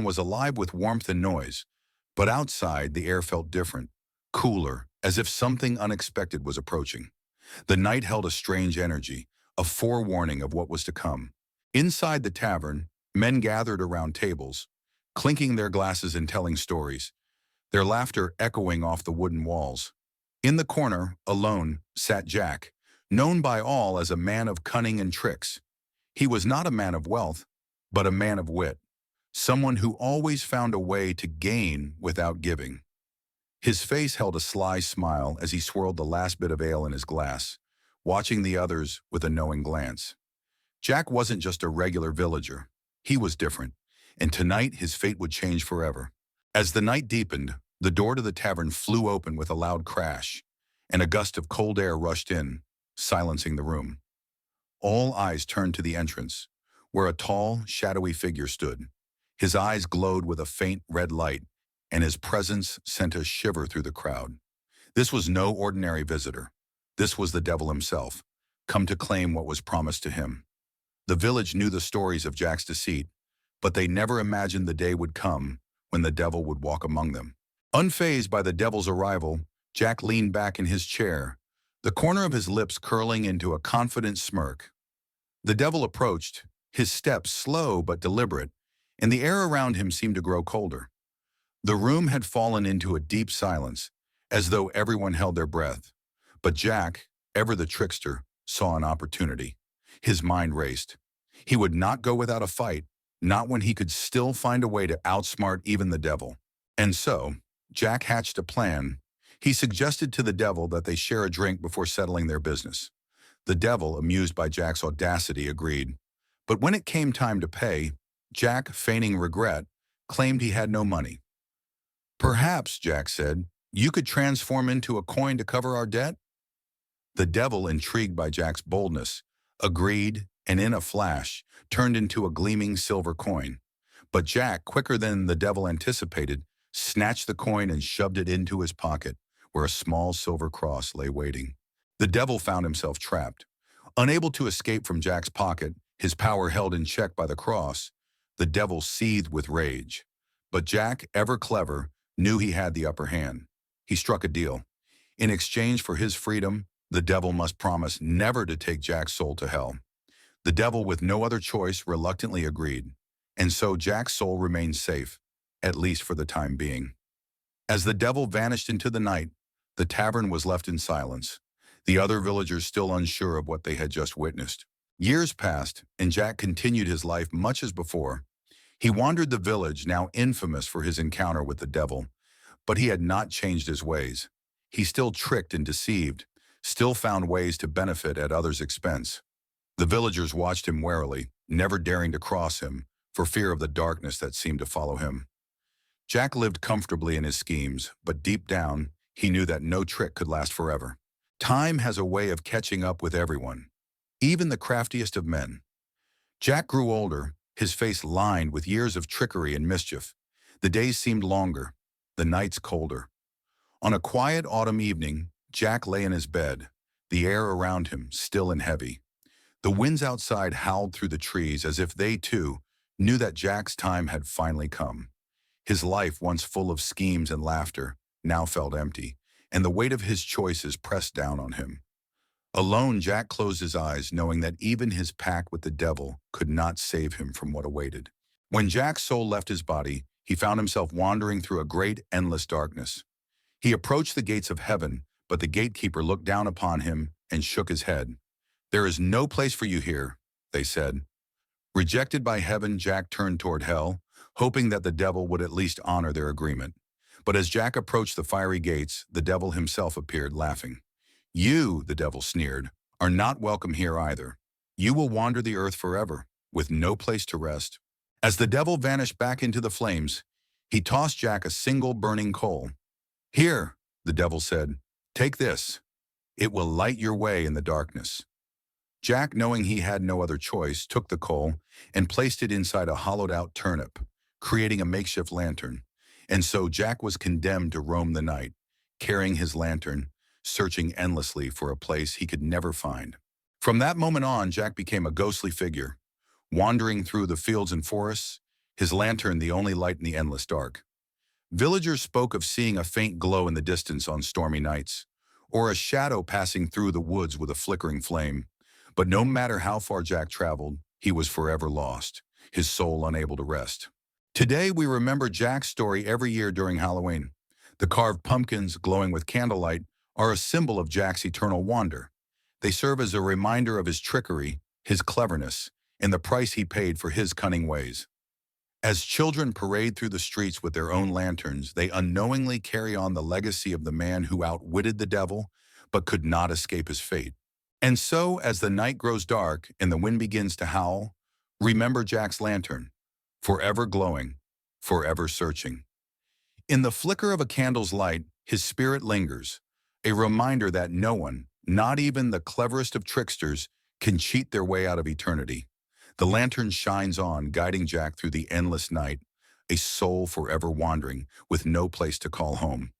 was alive with warmth and noise, but outside the air felt different, cooler, as if something unexpected was approaching. The night held a strange energy, a forewarning of what was to come. Inside the tavern, men gathered around tables, clinking their glasses and telling stories, their laughter echoing off the wooden walls. In the corner, alone, sat Jack, known by all as a man of cunning and tricks. He was not a man of wealth, but a man of wit, someone who always found a way to gain without giving. His face held a sly smile as he swirled the last bit of ale in his glass, watching the others with a knowing glance. Jack wasn't just a regular villager. He was different, and tonight his fate would change forever. As the night deepened, the door to the tavern flew open with a loud crash, and a gust of cold air rushed in, silencing the room. All eyes turned to the entrance, where a tall, shadowy figure stood. His eyes glowed with a faint red light, and his presence sent a shiver through the crowd. This was no ordinary visitor. This was the devil himself, come to claim what was promised to him. The village knew the stories of Jack's deceit, but they never imagined the day would come when the devil would walk among them. Unfazed by the devil's arrival, Jack leaned back in his chair, the corner of his lips curling into a confident smirk. The devil approached, his steps slow but deliberate, and the air around him seemed to grow colder. The room had fallen into a deep silence, as though everyone held their breath. But Jack, ever the trickster, saw an opportunity. His mind raced. He would not go without a fight, not when he could still find a way to outsmart even the devil. And so, Jack hatched a plan. He suggested to the devil that they share a drink before settling their business. The devil, amused by Jack's audacity, agreed. But when it came time to pay, Jack, feigning regret, claimed he had no money. "Perhaps," Jack said, "you could transform into a coin to cover our debt?" The devil, intrigued by Jack's boldness, agreed, and in a flash, turned into a gleaming silver coin. But Jack, quicker than the devil anticipated, snatched the coin and shoved it into his pocket, where a small silver cross lay waiting. The devil found himself trapped. Unable to escape from Jack's pocket, his power held in check by the cross, the devil seethed with rage. But Jack, ever clever, knew he had the upper hand. He struck a deal. In exchange for his freedom, the devil must promise never to take Jack's soul to hell. The devil, with no other choice, reluctantly agreed. And so Jack's soul remained safe, at least for the time being. As the devil vanished into the night, the tavern was left in silence, the other villagers still unsure of what they had just witnessed. Years passed, and Jack continued his life much as before. He wandered the village, now infamous for his encounter with the devil, but he had not changed his ways. He still tricked and deceived, still found ways to benefit at others' expense. The villagers watched him warily, never daring to cross him, for fear of the darkness that seemed to follow him. Jack lived comfortably in his schemes, but deep down, he knew that no trick could last forever. Time has a way of catching up with everyone, even the craftiest of men. Jack grew older, his face lined with years of trickery and mischief. The days seemed longer, the nights colder. On a quiet autumn evening, Jack lay in his bed, the air around him still and heavy. The winds outside howled through the trees as if they, too, knew that Jack's time had finally come. His life, once full of schemes and laughter, now felt empty, and the weight of his choices pressed down on him. Alone, Jack closed his eyes, knowing that even his pact with the devil could not save him from what awaited. When Jack's soul left his body, he found himself wandering through a great, endless darkness. He approached the gates of heaven, but the gatekeeper looked down upon him and shook his head. "There is no place for you here," they said. Rejected by heaven, Jack turned toward hell, hoping that the devil would at least honor their agreement. But as Jack approached the fiery gates, the devil himself appeared, laughing. "You," the devil sneered, "are not welcome here either. You will wander the earth forever, with no place to rest." As the devil vanished back into the flames, he tossed Jack a single burning coal. "Here," the devil said, "take this. It will light your way in the darkness." Jack, knowing he had no other choice, took the coal and placed it inside a hollowed-out turnip, creating a makeshift lantern. And so Jack was condemned to roam the night, carrying his lantern, searching endlessly for a place he could never find. From that moment on, Jack became a ghostly figure, wandering through the fields and forests, his lantern the only light in the endless dark. Villagers spoke of seeing a faint glow in the distance on stormy nights, or a shadow passing through the woods with a flickering flame. But no matter how far Jack traveled, he was forever lost, his soul unable to rest. Today, we remember Jack's story every year during Halloween. The carved pumpkins, glowing with candlelight, are a symbol of Jack's eternal wonder. They serve as a reminder of his trickery, his cleverness, and the price he paid for his cunning ways. As children parade through the streets with their own lanterns, they unknowingly carry on the legacy of the man who outwitted the devil, but could not escape his fate. And so, as the night grows dark and the wind begins to howl, remember Jack's lantern, forever glowing, forever searching. In the flicker of a candle's light, his spirit lingers, a reminder that no one, not even the cleverest of tricksters, can cheat their way out of eternity. The lantern shines on, guiding Jack through the endless night, a soul forever wandering with no place to call home.